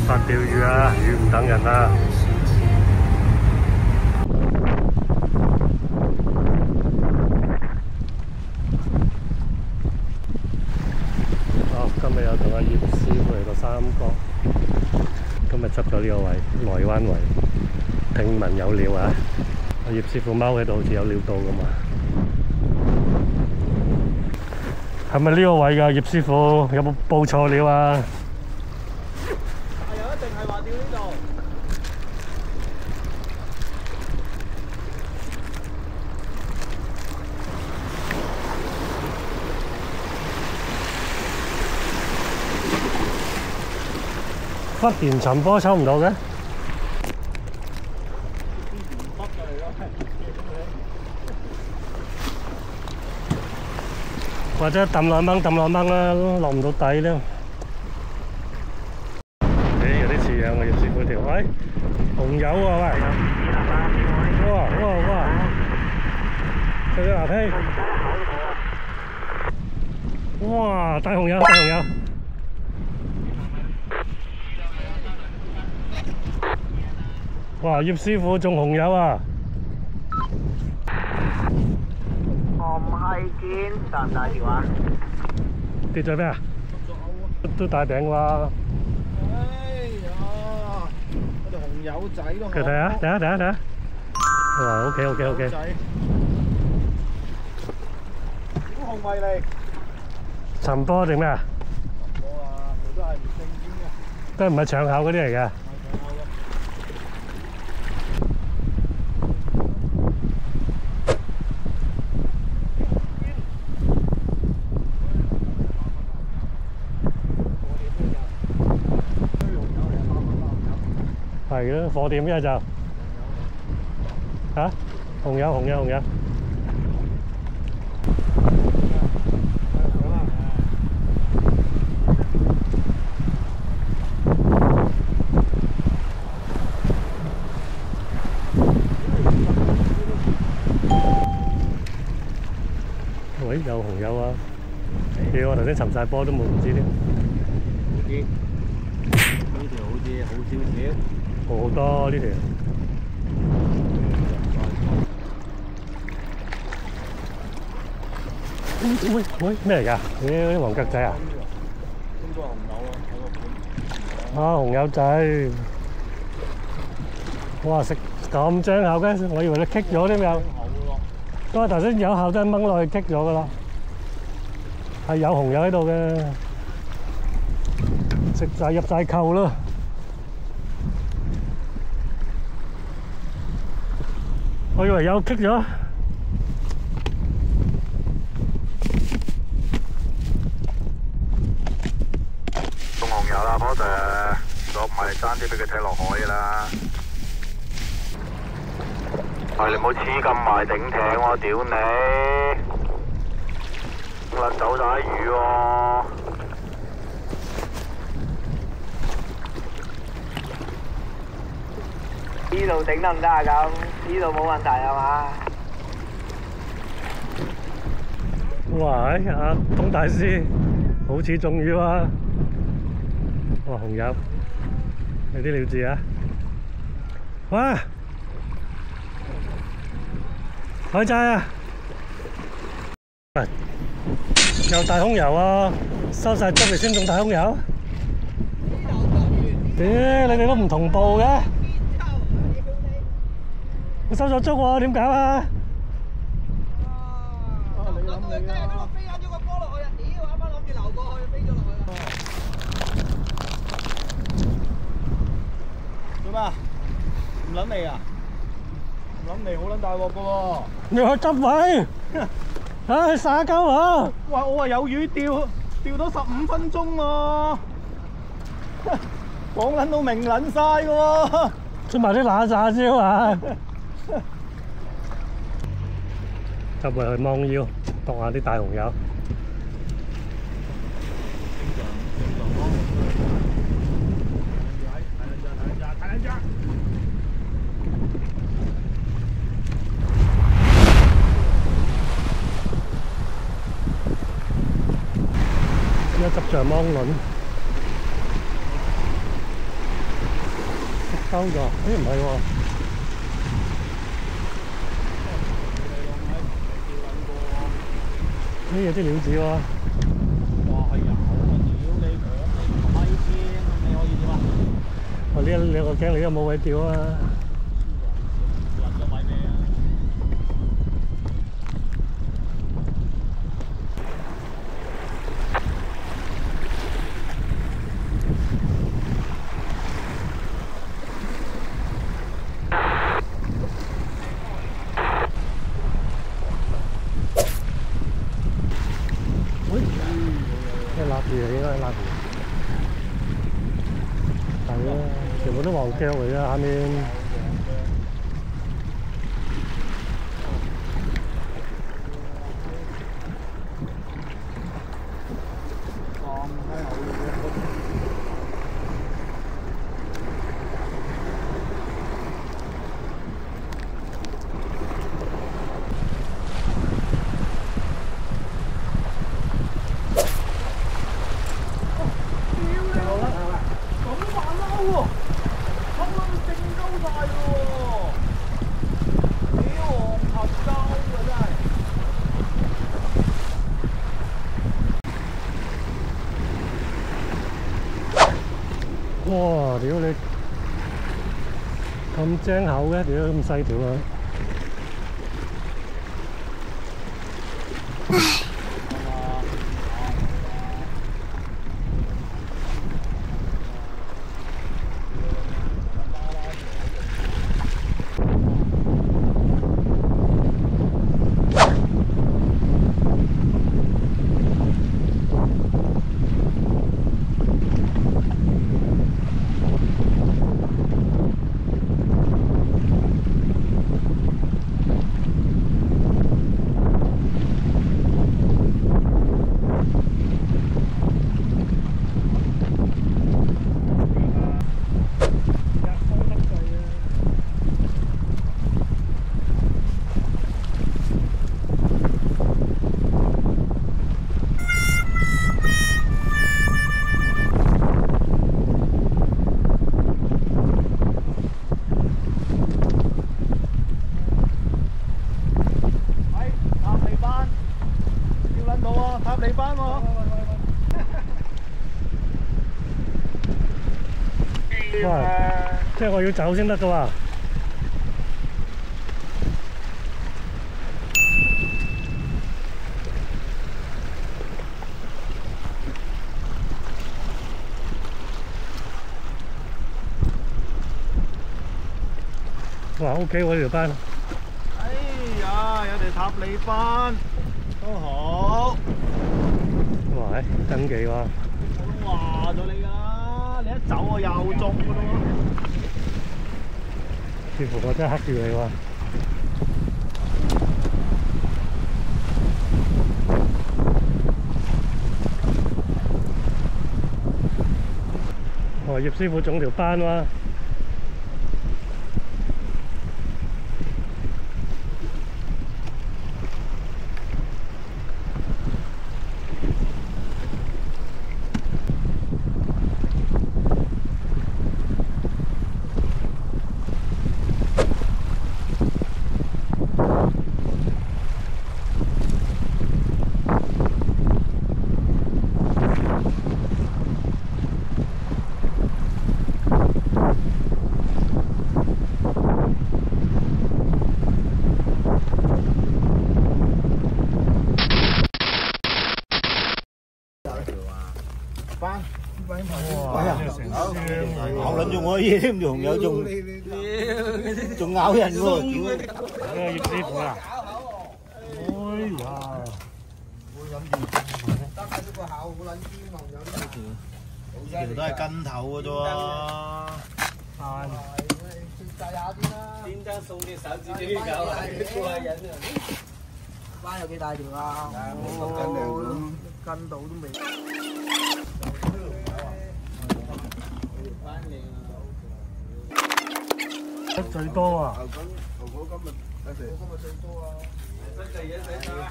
發釣魚啊！魚唔等人啊！今日又同阿葉師傅嚟到三角，今日執咗呢個位內灣圍，聽聞有料啊！阿葉師傅踎喺度，好似有料到咁啊！係咪呢個位㗎？葉師傅有冇報錯料啊？係啊，一定係話釣呢度。忽然沉波抽唔到嘅，或者抌兩掹啦，落唔到底咧。有啲似樣嘅葉師傅條，喂，紅油啊喂！哇！佢嘅牙梯，哇！大紅油！哇！葉師傅中紅油啊！我唔係見大唔大條啊？跌咗咩啊？都大餅啩！哎呀，嗰條紅友仔都佢睇下！哇 ！OK。小紅米嚟。沉波定咩啊？沉波啊！佢都係唔正經嘅。都唔係長口嗰啲嚟嘅。係咯，貨店一就嚇紅油。喂，有紅油啊！屌，我頭先沉晒波都冇唔知添。好啲，呢條好似好少少。好多呢條。喂，咩嚟㗎？啲黃腳仔啊？應該係紅友啊，喺個本。紅友仔。哇！食咁張口嘅，我以為你棘咗添又。不過頭先有效都係掹落去棘咗㗎啦。係有紅友喺度嘅，食晒入晒扣咯。我以為有棘咗，中紅油啦，波 Sir， 落埋嚟爭啲俾佢踢落海㗎啦。係你唔好黐咁埋頂艇喎，屌你！甩走晒魚喎。呢度頂得唔得啊？咁呢度冇問題係嘛？哇！阿董大師好似中魚啊！哇，紅油有啲料字啊！哇！海仔啊！有大空油啊！收晒汁嚟先中大空油。屌，你哋都唔同步嘅。我收咗足喎，點搞啊？你諗你啊！飛咗個波落去啊！屌，啱啱諗住流過去，飛咗落去啦。做咩啊？唔撚你啊？唔撚你好撚大鑊噶喎！你去執位，唉耍鳩我！哇！我話有魚釣到15分鐘喎，講撚到明撚晒噶喎！出埋啲乸炸椒啊！執埋去芒腰，當下啲大紅油。一執著芒輪。收咗？咦唔係喎，呢有啲料子喎。哇係有啊！屌你講你唔可以先，咁你可以點啊？我呢兩個鏡你都冇位吊啊！揾咗位咩啊？一揦住應該揦住，係啊，全部都黃腳嚟㗎，下面。哇！屌你咁精口嘅，屌咁細條啊！你班喎。哇！即係我要走先得噶喎。哇 ！OK 喎呢條班。哎呀，有條塔利班都好。哇！真技喎。我都話咗你㗎啦，你一走我又中㗎咯喎。似乎我真係黑住你喎。哦，葉師傅中條班喎。咬撚住我嘢添，仲有仲咬人喎！呢個葉師傅啊！哎呀！條都係跟頭嘅啫喎。點解送啲手指俾啲狗啊？過下癮啊！班有幾大條啊？跟到都未。得最多啊！今日最多啊！真係嘢死啦！